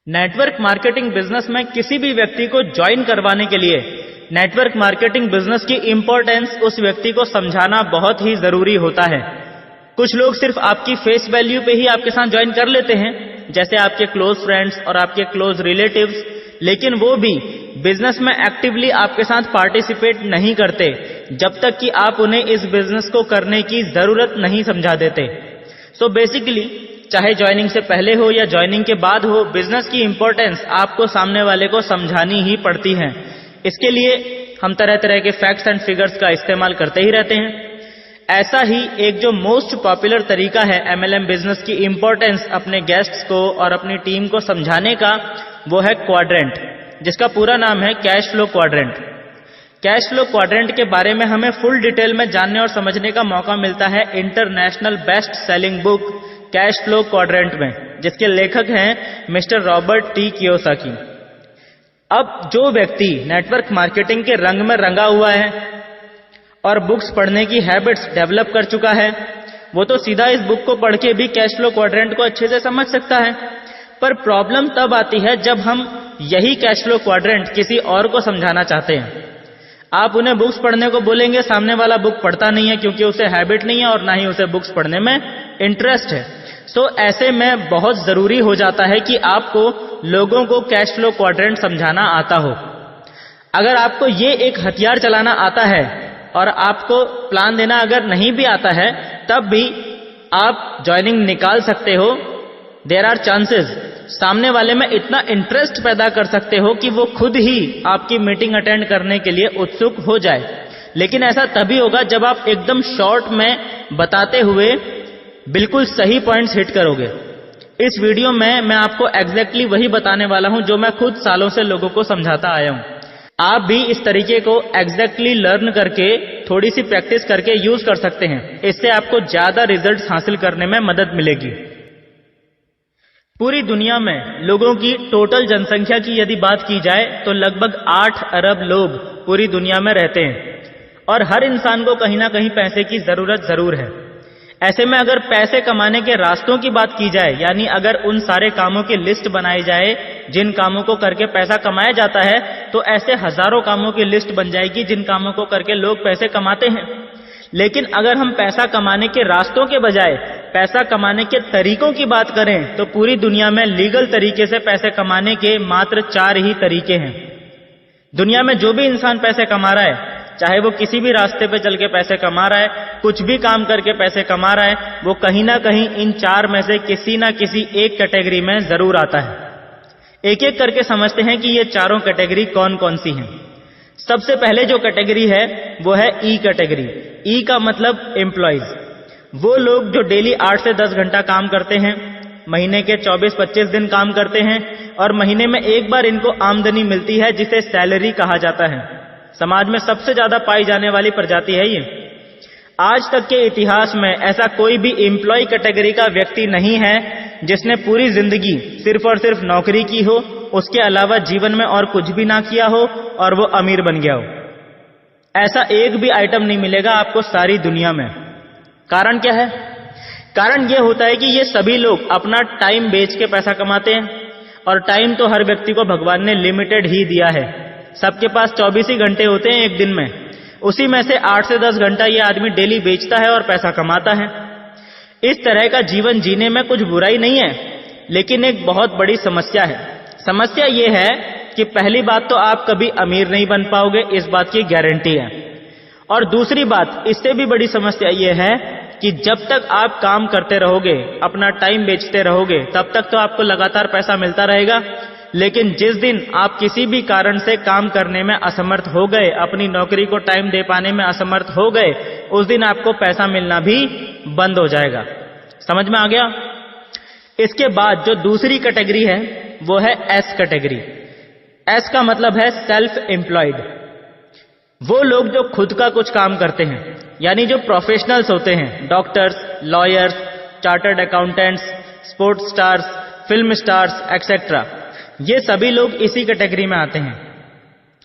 Network marketing business में किसी भी व्यक्ति को ज्वाइन करवाने के लिए नेटवर्क मार्केटिंग बिजनेस की इंपॉर्टेंस उस व्यक्ति को समझाना बहुत ही जरूरी होता है। कुछ लोग सिर्फ आपकी फेस वैल्यू पे ही आपके साथ ज्वाइन कर लेते हैं, जैसे आपके क्लोज फ्रेंड्स और आपके क्लोज रिलेटिव्स, लेकिन वो भी बिजनेस में एक्टिवली आपके साथ पार्टिसिपेट नहीं करते जब तक कि आप उन्हें इस बिजनेस को करने की जरूरत नहीं समझा देते। सो बेसिकली चाहे ज्वाइनिंग से पहले हो या ज्वाइनिंग के बाद हो, बिजनेस की इंपॉर्टेंस आपको सामने वाले को समझानी ही पड़ती है। इसके लिए हम तरह तरह के फैक्ट्स एंड फिगर्स का इस्तेमाल करते ही रहते हैं। ऐसा ही एक जो मोस्ट पॉपुलर तरीका है एमएलएम बिजनेस की इंपॉर्टेंस अपने गेस्ट्स को और अपनी टीम को समझाने का, वो है क्वाड्रेंट, जिसका पूरा नाम है cash flow quadrant. Cash flow quadrant के बारे में हमें फुल डिटेल में जानने और समझने का मौका मिलता है international best selling book cash flow quadrant में, जिसके लेखक हैं मिस्टर रॉबर्ट टी कियोसाकी। अब जो व्यक्ति नेटवर्क मार्केटिंग के रंग में रंगा हुआ है और बुक्स पढ़ने की हैबिट्स डेवलप कर चुका है, वो तो सीधा इस बुक को पढ़ के भी कैश फ्लो क्वाड्रेंट को अच्छे से समझ सकता है। पर प्रॉब्लम तब आती है जब हम यही कैश फ्लो क्वाड्रेंट किसी और को समझाना चाहते हैं। आप उन्हें बुक्स पढ़ने को बोलेंगे, सामने वाला बुक पढ़ता नहीं है क्योंकि उसे हैबिट नहीं है और ना ही उसे बुक्स पढ़ने में इंटरेस्ट है। सो ऐसे में बहुत जरूरी हो जाता है कि आपको लोगों को कैश फ्लो क्वाड्रेंट समझाना आता हो। अगर आपको ये एक हथियार चलाना आता है और आपको प्लान देना अगर नहीं भी आता है, तब भी आप ज्वाइनिंग निकाल सकते हो। देयर आर चांसेस, सामने वाले में इतना इंटरेस्ट पैदा कर सकते हो कि वो खुद ही आपकी मीटिंग अटेंड करने के लिए उत्सुक हो जाए। लेकिन ऐसा तभी होगा जब आप एकदम शॉर्ट में बताते हुए बिल्कुल सही पॉइंट्स हिट करोगे। इस वीडियो में मैं आपको एग्जैक्टली वही बताने वाला हूं जो मैं खुद सालों से लोगों को समझाता आया हूं। आप भी इस तरीके को एग्जैक्टली लर्न करके थोड़ी सी प्रैक्टिस करके यूज कर सकते हैं। इससे आपको ज्यादा रिजल्ट्स हासिल करने में मदद मिलेगी। पूरी दुनिया में लोगों की टोटल जनसंख्या की यदि बात की जाए तो लगभग 8 अरब लोग पूरी दुनिया में रहते हैं और हर इंसान को कहीं ना कहीं पैसे की जरूरत जरूर है। ऐसे में अगर पैसे कमाने के रास्तों की बात की जाए, यानी अगर उन सारे कामों की लिस्ट बनाई जाए जिन कामों को करके पैसा कमाया जाता है, तो ऐसे हजारों कामों की लिस्ट बन जाएगी जिन कामों को करके लोग पैसे कमाते हैं। लेकिन अगर हम पैसा कमाने के रास्तों के बजाय पैसा कमाने के तरीकों की बात करें, तो पूरी दुनिया में लीगल तरीके से पैसे कमाने के मात्र 4 ही तरीके हैं। दुनिया में जो भी इंसान पैसे कमा रहा है, चाहे वो किसी भी रास्ते पे चल के पैसे कमा रहा है, कुछ भी काम करके पैसे कमा रहा है, वो कहीं ना कहीं इन 4 में से किसी ना किसी एक कैटेगरी में जरूर आता है। एक एक करके समझते हैं कि ये चारों कैटेगरी कौन कौन सी हैं। सबसे पहले जो कैटेगरी है वो है ई कैटेगरी। ई का मतलब एम्प्लॉइज, वो लोग जो डेली 8 से 10 घंटा काम करते हैं, महीने के 24-25 दिन काम करते हैं और महीने में एक बार इनको आमदनी मिलती है जिसे सैलरी कहा जाता है। समाज में सबसे ज्यादा पाई जाने वाली प्रजाति है ये। आज तक के इतिहास में ऐसा कोई भी एम्प्लॉय कैटेगरी का व्यक्ति नहीं है जिसने पूरी जिंदगी सिर्फ और सिर्फ नौकरी की हो, उसके अलावा जीवन में और कुछ भी ना किया हो और वो अमीर बन गया हो। ऐसा एक भी आइटम नहीं मिलेगा आपको सारी दुनिया में। कारण क्या है? कारण ये होता है कि ये सभी लोग अपना टाइम बेच के पैसा कमाते हैं और टाइम तो हर व्यक्ति को भगवान ने लिमिटेड ही दिया है। सबके पास 24 ही घंटे होते हैं एक दिन में, उसी में से 8 से 10 घंटा ये आदमी डेली बेचता है और पैसा कमाता है। इस तरह का जीवन जीने में कुछ बुराई नहीं है, लेकिन एक बहुत बड़ी समस्या है। समस्या ये है कि पहली बात तो आप कभी अमीर नहीं बन पाओगे, इस बात की गारंटी है। और दूसरी बात, इससे भी बड़ी समस्या ये है कि जब तक आप काम करते रहोगे, अपना टाइम बेचते रहोगे, तब तक तो आपको लगातार पैसा मिलता रहेगा। लेकिन जिस दिन आप किसी भी कारण से काम करने में असमर्थ हो गए, अपनी नौकरी को टाइम दे पाने में असमर्थ हो गए, उस दिन आपको पैसा मिलना भी बंद हो जाएगा। समझ में आ गया? इसके बाद जो दूसरी कैटेगरी है वो है एस कैटेगरी। एस का मतलब है सेल्फ एम्प्लॉयड। वो लोग जो खुद का कुछ काम करते हैं, यानी जो प्रोफेशनल्स होते हैं, doctors, lawyers, chartered accountants, sports stars, film stars etcetera, ये सभी लोग इसी कैटेगरी में आते हैं।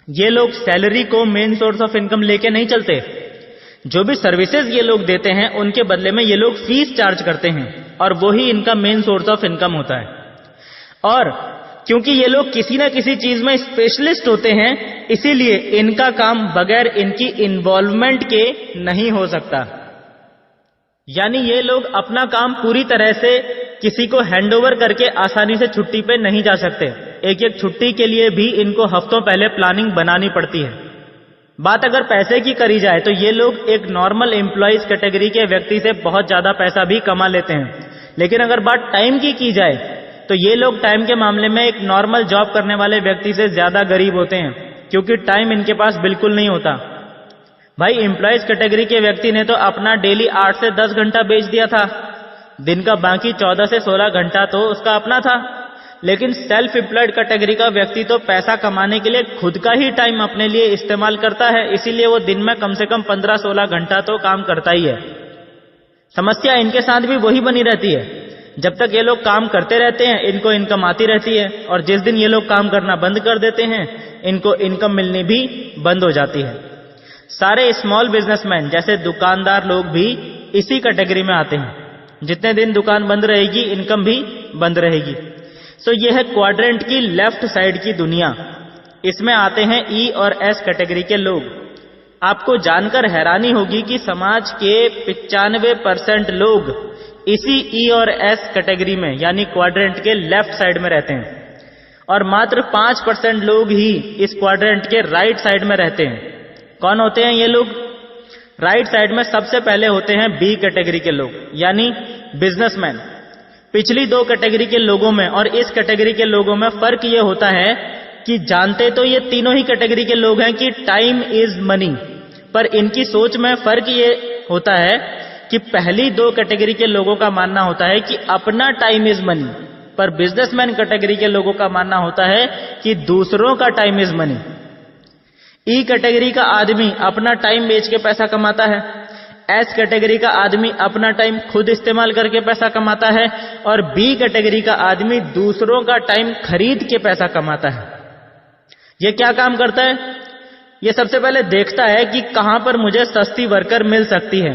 ये लोग सैलरी को मेन सोर्स ऑफ इनकम लेके नहीं चलते। जो भी सर्विसेज ये लोग देते हैं उनके बदले में ये लोग फीस चार्ज करते हैं और वही इनका मेन सोर्स ऑफ इनकम होता है। और क्योंकि ये लोग किसी ना किसी चीज में स्पेशलिस्ट होते हैं, इसीलिए इनका काम बगैर इनकी इन्वॉल्वमेंट के नहीं हो सकता। यानी ये लोग अपना काम पूरी तरह से किसी को हैंडओवर करके आसानी से छुट्टी पे नहीं जा सकते। एक एक छुट्टी के लिए भी इनको हफ्तों पहले प्लानिंग बनानी पड़ती है। बात अगर पैसे की करी जाए तो ये लोग एक नॉर्मल एम्प्लॉइज कैटेगरी के व्यक्ति से बहुत ज्यादा पैसा भी कमा लेते हैं। लेकिन अगर बात टाइम की जाए तो ये लोग टाइम के मामले में एक नॉर्मल जॉब करने वाले व्यक्ति से ज्यादा गरीब होते हैं, क्योंकि टाइम इनके पास बिल्कुल नहीं होता। भाई एम्प्लॉइज कैटेगरी के व्यक्ति ने तो अपना डेली 8 से 10 घंटा बेच दिया था, दिन का बाकी 14 से 16 घंटा तो उसका अपना था। लेकिन सेल्फ एम्प्लॉयड कैटेगरी का व्यक्ति तो पैसा कमाने के लिए खुद का ही टाइम अपने लिए इस्तेमाल करता है, इसीलिए वो दिन में कम से कम 15-16 घंटा तो काम करता ही है। समस्या इनके साथ भी वही बनी रहती है, जब तक ये लोग काम करते रहते हैं इनको इनकम आती रहती है, और जिस दिन ये लोग काम करना बंद कर देते हैं इनको इनकम मिलनी भी बंद हो जाती है। सारे स्मॉल बिजनेसमैन जैसे दुकानदार लोग भी इसी कैटेगरी में आते हैं। जितने दिन दुकान बंद रहेगी इनकम भी बंद रहेगी। सो यह है क्वाड्रेंट की लेफ्ट साइड की दुनिया। इसमें आते हैं ई और एस कैटेगरी के लोग। आपको जानकर हैरानी होगी कि समाज के 95% लोग इसी ई और एस कैटेगरी में यानी क्वाड्रेंट के लेफ्ट साइड में रहते हैं, और मात्र 5% लोग ही इस क्वाड्रेंट के राइट साइड में रहते हैं। कौन होते हैं ये लोग? राइट साइड में सबसे पहले होते हैं बी कैटेगरी के लोग यानी बिजनेसमैन। पिछली 2 कैटेगरी के लोगों में और इस कैटेगरी के लोगों में फर्क ये होता है कि जानते तो ये तीनों ही कैटेगरी के लोग हैं कि टाइम इज मनी, पर इनकी सोच में फर्क ये होता है कि पहली 2 कैटेगरी के लोगों का मानना होता है कि अपना टाइम इज मनी, पर बिजनेसमैन कैटेगरी के लोगों का मानना होता है कि दूसरों का time is money. E category का आदमी अपना टाइम बेच के पैसा कमाता है, एस कैटेगरी का आदमी अपना टाइम खुद इस्तेमाल करके पैसा कमाता है, और बी कैटेगरी का आदमी दूसरों का टाइम खरीद के पैसा कमाता है। ये क्या काम करता है? ये सबसे पहले देखता है कि कहां पर मुझे सस्ती वर्कर मिल सकती है,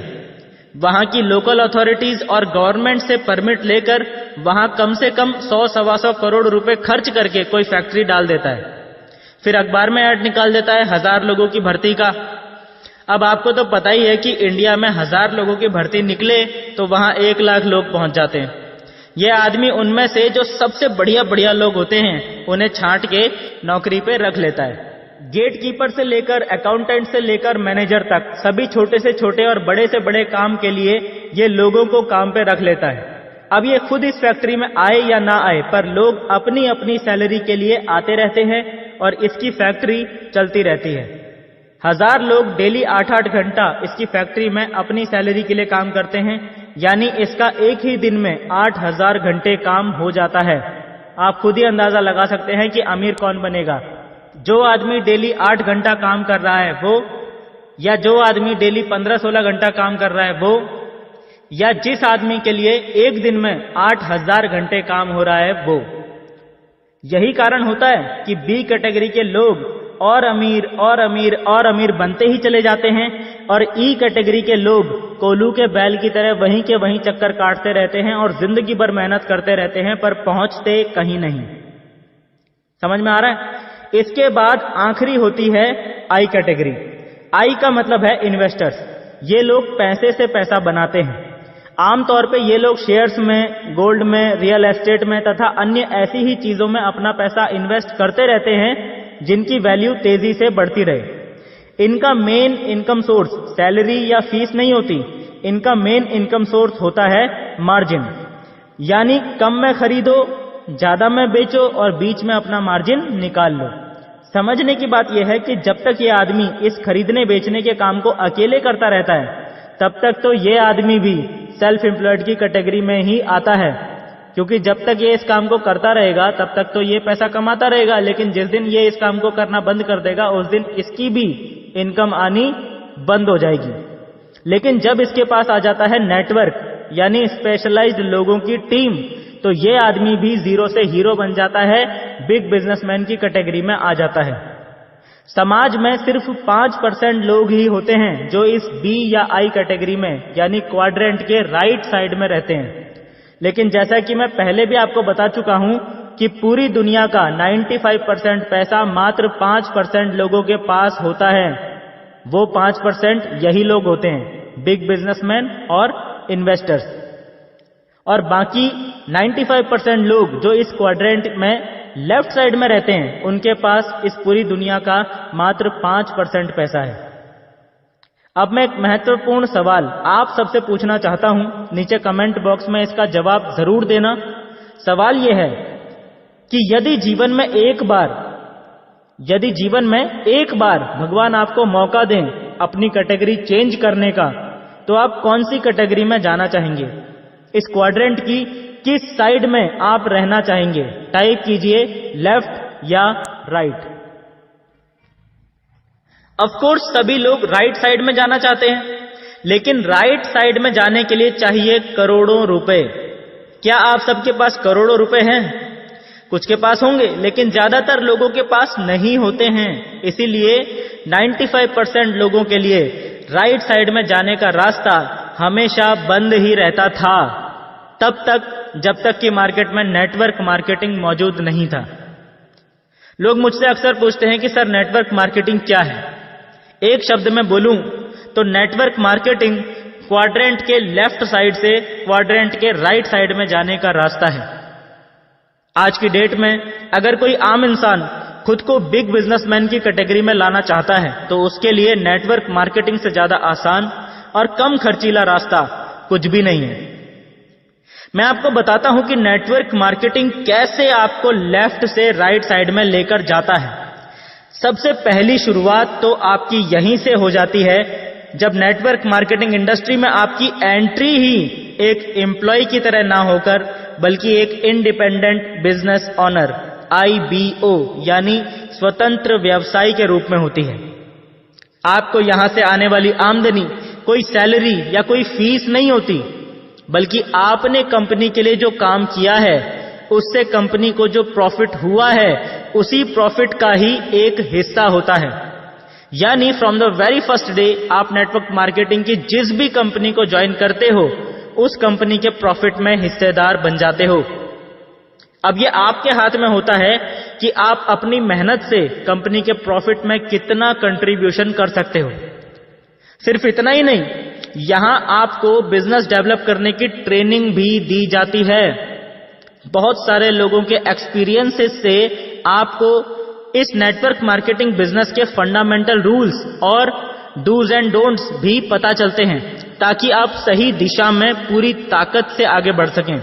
वहां की लोकल अथॉरिटीज और गवर्नमेंट से परमिट लेकर वहां कम से कम 100-125 करोड़ रुपए खर्च करके कोई फैक्ट्री डाल देता है। फिर अखबार में ऐड निकाल देता है 1000 लोगों की भर्ती का। अब आपको तो पता ही है कि इंडिया में 1000 लोगों की भर्ती निकले तो वहां 1 लाख लोग पहुंच जाते हैं। यह आदमी उनमें से जो सबसे बढ़िया लोग होते हैं उन्हें छांट के नौकरी पे रख लेता है। गेट कीपर से लेकर अकाउंटेंट से लेकर मैनेजर तक सभी छोटे से छोटे और बड़े से बड़े काम के लिए ये लोगों को काम पे रख लेता है। अब ये खुद इस फैक्ट्री में आए या ना आए, पर लोग अपनी अपनी सैलरी के लिए आते रहते हैं और इसकी फैक्ट्री चलती रहती है। 1000 लोग डेली 8-8 घंटा इसकी फैक्ट्री में अपनी सैलरी के लिए काम करते हैं, यानी इसका एक ही दिन में 8000 घंटे काम हो जाता है। आप खुद ही अंदाजा लगा सकते हैं कि अमीर कौन बनेगा, जो आदमी डेली 8 घंटा काम कर रहा है वो, या जो आदमी डेली 15-16 घंटा काम कर रहा है वो, या जिस आदमी के लिए एक दिन में 8000 घंटे काम हो रहा है वो। यही कारण होता है कि बी कैटेगरी के लोग और अमीर और अमीर और अमीर बनते ही चले जाते हैं, और ई कैटेगरी के लोग कोल्हू के बैल की तरह वहीं के वहीं चक्कर काटते रहते हैं और जिंदगी भर मेहनत करते रहते हैं, पर पहुंचते कहीं नहीं। समझ में आ रहा है? इसके बाद आखिरी होती है आई कैटेगरी। आई का मतलब है इन्वेस्टर्स। ये लोग पैसे से पैसा बनाते हैं। आमतौर पे ये लोग शेयर्स में, गोल्ड में, रियल एस्टेट में तथा अन्य ऐसी ही चीजों में अपना पैसा इन्वेस्ट करते रहते हैं जिनकी वैल्यू तेजी से बढ़ती रहे। इनका मेन इनकम सोर्स सैलरी या फीस नहीं होती, इनका मेन इनकम सोर्स होता है मार्जिन, यानी कम में खरीदो, ज्यादा में बेचो और बीच में अपना मार्जिन निकाल लो। समझने की बात यह है कि जब तक ये आदमी इस खरीदने बेचने के काम को अकेले करता रहता है तब तक तो ये आदमी भी सेल्फ एम्प्लॉयड की कैटेगरी में ही आता है, क्योंकि जब तक ये इस काम को करता रहेगा तब तक तो ये पैसा कमाता रहेगा, लेकिन जिस दिन ये इस काम को करना बंद कर देगा उस दिन इसकी भी इनकम आनी बंद हो जाएगी। लेकिन जब इसके पास आ जाता है नेटवर्क यानी स्पेशलाइज्ड लोगों की टीम, तो ये आदमी भी जीरो से हीरो बन जाता है, बिग बिजनेसमैन की कैटेगरी में आ जाता है। समाज में सिर्फ 5% लोग ही होते हैं जो इस बी या आई कैटेगरी में यानी क्वाड्रेंट के राइट साइड में रहते हैं। लेकिन जैसा कि मैं पहले भी आपको बता चुका हूं, कि पूरी दुनिया का 95% पैसा मात्र 5% लोगों के पास होता है। वो 5% यही लोग होते हैं, बिग बिजनेसमैन और इन्वेस्टर्स। और बाकी 95% लोग जो इस क्वाड्रेंट में लेफ्ट साइड में रहते हैं, उनके पास इस पूरी दुनिया का मात्र 5% पैसा है। अब मैं एक महत्वपूर्ण सवाल आप सबसे पूछना चाहता हूं, नीचे कमेंट बॉक्स में इसका जवाब जरूर देना। सवाल यह है कि यदि जीवन में एक बार भगवान आपको मौका दें अपनी कैटेगरी चेंज करने का, तो आप कौन सी कैटेगरी में जाना चाहेंगे? इस क्वाड्रेंट की किस साइड में आप रहना चाहेंगे? टाइप कीजिए लेफ्ट या राइट। ऑफ कोर्स सभी लोग राइट साइड में जाना चाहते हैं, लेकिन राइट साइड में जाने के लिए चाहिए करोड़ों रुपए। क्या आप सबके पास करोड़ों रुपए हैं? कुछ के पास होंगे, लेकिन ज्यादातर लोगों के पास नहीं होते हैं। इसीलिए 95% लोगों के लिए राइट साइड में जाने का रास्ता हमेशा बंद ही रहता था, तब तक जब तक कि मार्केट में नेटवर्क मार्केटिंग मौजूद नहीं था। लोग मुझसे अक्सर पूछते हैं कि सर नेटवर्क मार्केटिंग क्या है? एक शब्द में बोलूं तो नेटवर्क मार्केटिंग क्वाड्रेंट के लेफ्ट साइड से क्वाड्रेंट के राइट साइड में जाने का रास्ता है। आज की डेट में अगर कोई आम इंसान खुद को बिग बिजनेसमैन की कैटेगरी में लाना चाहता है, तो उसके लिए नेटवर्क मार्केटिंग से ज्यादा आसान और कम खर्चीला रास्ता कुछ भी नहीं है। मैं आपको बताता हूं कि नेटवर्क मार्केटिंग कैसे आपको लेफ्ट से राइट साइड में लेकर जाता है। सबसे पहली शुरुआत तो आपकी यहीं से हो जाती है, जब नेटवर्क मार्केटिंग इंडस्ट्री में आपकी एंट्री ही एक एम्प्लॉय की तरह ना होकर बल्कि एक इंडिपेंडेंट बिजनेस ऑनर IBO यानी स्वतंत्र व्यवसायी के रूप में होती है। आपको यहां से आने वाली आमदनी कोई सैलरी या कोई फीस नहीं होती, बल्कि आपने कंपनी के लिए जो काम किया है उससे कंपनी को जो प्रॉफिट हुआ है उसी प्रॉफिट का ही एक हिस्सा होता है। यानी from the very first day आप नेटवर्क मार्केटिंग की जिस भी कंपनी को ज्वाइन करते हो उस कंपनी के प्रॉफिट में हिस्सेदार बन जाते हो। अब ये आपके हाथ में होता है कि आप अपनी मेहनत से कंपनी के प्रॉफिट में कितना कंट्रीब्यूशन कर सकते हो। सिर्फ इतना ही नहीं, यहां आपको बिजनेस डेवलप करने की ट्रेनिंग भी दी जाती है। बहुत सारे लोगों के एक्सपीरियंसेस से आपको इस नेटवर्क मार्केटिंग बिजनेस के फंडामेंटल रूल्स और डूज एंड डोंट्स भी पता चलते हैं, ताकि आप सही दिशा में पूरी ताकत से आगे बढ़ सकें।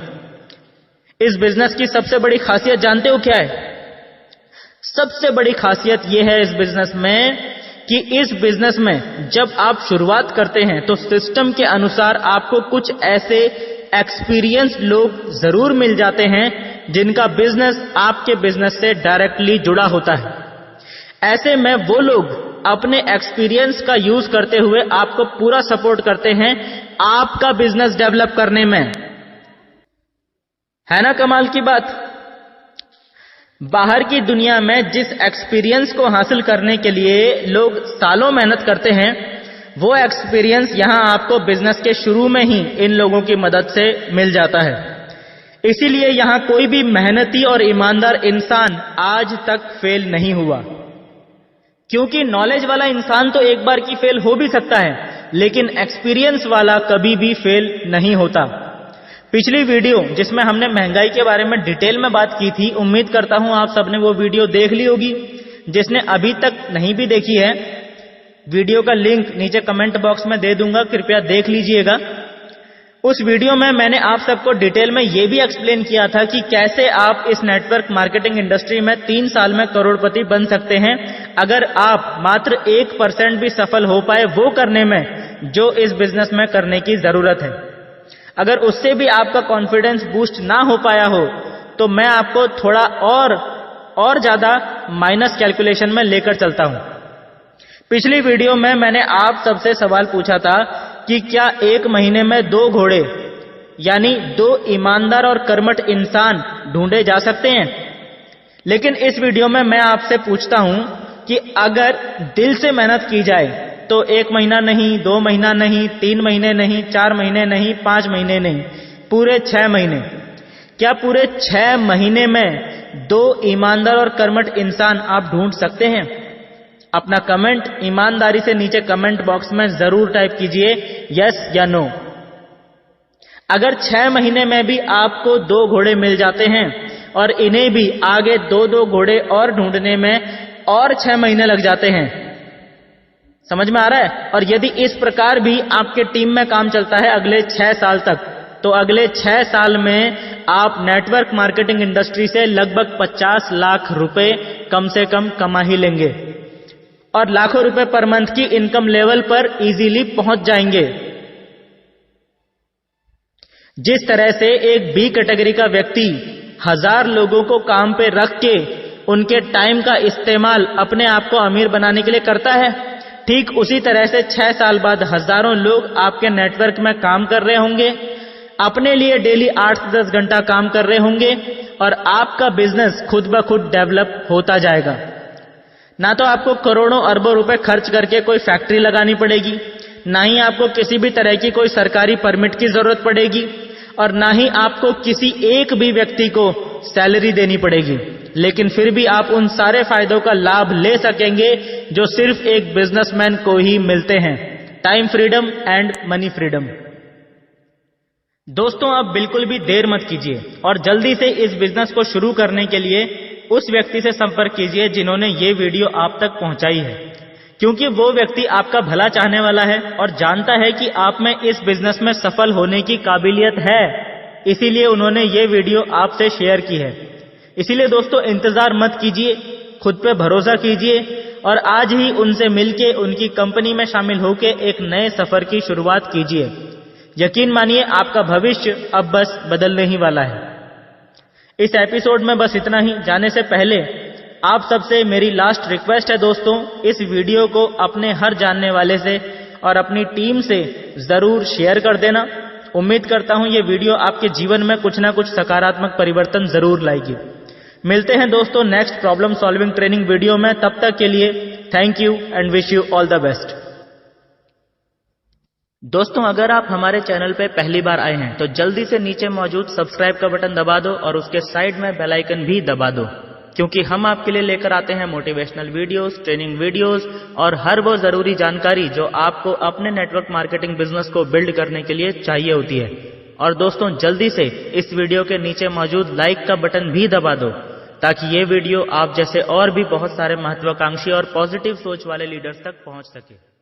इस बिजनेस की सबसे बड़ी खासियत जानते हो क्या है? सबसे बड़ी खासियत यह है इस बिजनेस में कि इस बिजनेस में जब आप शुरुआत करते हैं तो सिस्टम के अनुसार आपको कुछ ऐसे एक्सपीरियंस लोग जरूर मिल जाते हैं जिनका बिजनेस आपके बिजनेस से डायरेक्टली जुड़ा होता है। ऐसे में वो लोग अपने एक्सपीरियंस का यूज करते हुए आपको पूरा सपोर्ट करते हैं आपका बिजनेस डेवलप करने में। है ना कमाल की बात? बाहर की दुनिया में जिस एक्सपीरियंस को हासिल करने के लिए लोग सालों मेहनत करते हैं, वो एक्सपीरियंस यहां आपको बिजनेस के शुरू में ही इन लोगों की मदद से मिल जाता है। इसीलिए यहां कोई भी मेहनती और ईमानदार इंसान आज तक फेल नहीं हुआ, क्योंकि नॉलेज वाला इंसान तो एक बार की फेल हो भी सकता है, लेकिन एक्सपीरियंस वाला कभी भी फेल नहीं होता। पिछली वीडियो जिसमें हमने महंगाई के बारे में डिटेल में बात की थी, उम्मीद करता हूं आप सबने वो वीडियो देख ली होगी। जिसने अभी तक नहीं भी देखी है, वीडियो का लिंक नीचे कमेंट बॉक्स में दे दूंगा, कृपया देख लीजिएगा। उस वीडियो में मैंने आप सबको डिटेल में ये भी एक्सप्लेन किया था कि कैसे आप इस नेटवर्क मार्केटिंग इंडस्ट्री में 3 साल में करोड़पति बन सकते हैं, अगर आप मात्र 1% भी सफल हो पाए वो करने में जो इस बिजनेस में करने की जरूरत है। अगर उससे भी आपका कॉन्फिडेंस बूस्ट ना हो पाया हो, तो मैं आपको थोड़ा और ज्यादा माइनस कैलकुलेशन में लेकर चलता हूं। पिछली वीडियो में मैंने आप सबसे सवाल पूछा था कि क्या 1 महीने में 2 घोड़े यानी 2 ईमानदार और कर्मठ इंसान ढूंढे जा सकते हैं। लेकिन इस वीडियो में मैं आपसे पूछता हूं कि अगर दिल से मेहनत की जाए तो 1 महीना नहीं, 2 महीना नहीं, 3 महीने नहीं, 4 महीने नहीं, 5 महीने नहीं, पूरे 6 महीने, क्या पूरे 6 महीने में 2 ईमानदार और कर्मठ इंसान आप ढूंढ सकते हैं? अपना कमेंट ईमानदारी से नीचे कमेंट बॉक्स में जरूर टाइप कीजिए यस या नो। अगर 6 महीने में भी आपको 2 घोड़े मिल जाते हैं और इन्हें भी आगे 2-2 घोड़े और ढूंढने में और 6 महीने लग जाते हैं, समझ में आ रहा है? और यदि इस प्रकार भी आपके टीम में काम चलता है अगले 6 साल तक, तो अगले 6 साल में आप नेटवर्क मार्केटिंग इंडस्ट्री से लगभग 50 लाख रुपए कम से कम कमा ही लेंगे और लाखों रुपए पर मंथ की इनकम लेवल पर इजीली पहुंच जाएंगे। जिस तरह से एक बी कैटेगरी का व्यक्ति 1000 लोगों को काम पे रख के उनके टाइम का इस्तेमाल अपने आप को अमीर बनाने के लिए करता है, ठीक उसी तरह से 6 साल बाद हजारों लोग आपके नेटवर्क में काम कर रहे होंगे, अपने लिए डेली 8 से 10 घंटा काम कर रहे होंगे और आपका बिजनेस खुद ब खुद डेवलप होता जाएगा। ना तो आपको करोड़ों अरबों रुपए खर्च करके कोई फैक्ट्री लगानी पड़ेगी, ना ही आपको किसी भी तरह की कोई सरकारी परमिट की जरूरत पड़ेगी और ना ही आपको किसी एक भी व्यक्ति को सैलरी देनी पड़ेगी, लेकिन फिर भी आप उन सारे फायदों का लाभ ले सकेंगे जो सिर्फ एक बिजनेसमैन को ही मिलते हैं, time freedom and money freedom. दोस्तों, आप बिल्कुल भी देर मत कीजिए और जल्दी से इस बिजनेस को शुरू करने के लिए उस व्यक्ति से संपर्क कीजिए जिन्होंने ये वीडियो आप तक पहुंचाई है, क्योंकि वो व्यक्ति आपका भला चाहने वाला है और जानता है कि आप में इस बिजनेस में सफल होने की काबिलियत है, इसीलिए उन्होंने ये वीडियो आपसे शेयर की है। इसीलिए दोस्तों, इंतजार मत कीजिए, खुद पे भरोसा कीजिए और आज ही उनसे मिलके उनकी कंपनी में शामिल होके एक नए सफर की शुरुआत कीजिए। यकीन मानिए, आपका भविष्य अब बस बदलने ही वाला है। इस एपिसोड में बस इतना ही। जाने से पहले आप सबसे मेरी लास्ट रिक्वेस्ट है दोस्तों, इस वीडियो को अपने हर जानने वाले से और अपनी टीम से जरूर शेयर कर देना। उम्मीद करता हूं ये वीडियो आपके जीवन में कुछ ना कुछ सकारात्मक परिवर्तन जरूर लाएगी। मिलते हैं दोस्तों next problem solving training video में। तब तक के लिए thank you and wish you all the best. दोस्तों, अगर आप हमारे चैनल पे पहली बार आए हैं तो जल्दी से नीचे मौजूद सब्सक्राइब का बटन दबा दो और उसके साइड में बेल आइकन भी दबा दो, क्योंकि हम आपके लिए लेकर आते हैं मोटिवेशनल वीडियोस, ट्रेनिंग वीडियोस और हर वो जरूरी जानकारी जो आपको अपने नेटवर्क मार्केटिंग बिजनेस को बिल्ड करने के लिए चाहिए होती है। और दोस्तों, जल्दी से इस वीडियो के नीचे मौजूद लाइक का बटन भी दबा दो, ताकि ये वीडियो आप जैसे और भी बहुत सारे महत्वाकांक्षी और पॉजिटिव सोच वाले लीडर्स तक पहुंच सके।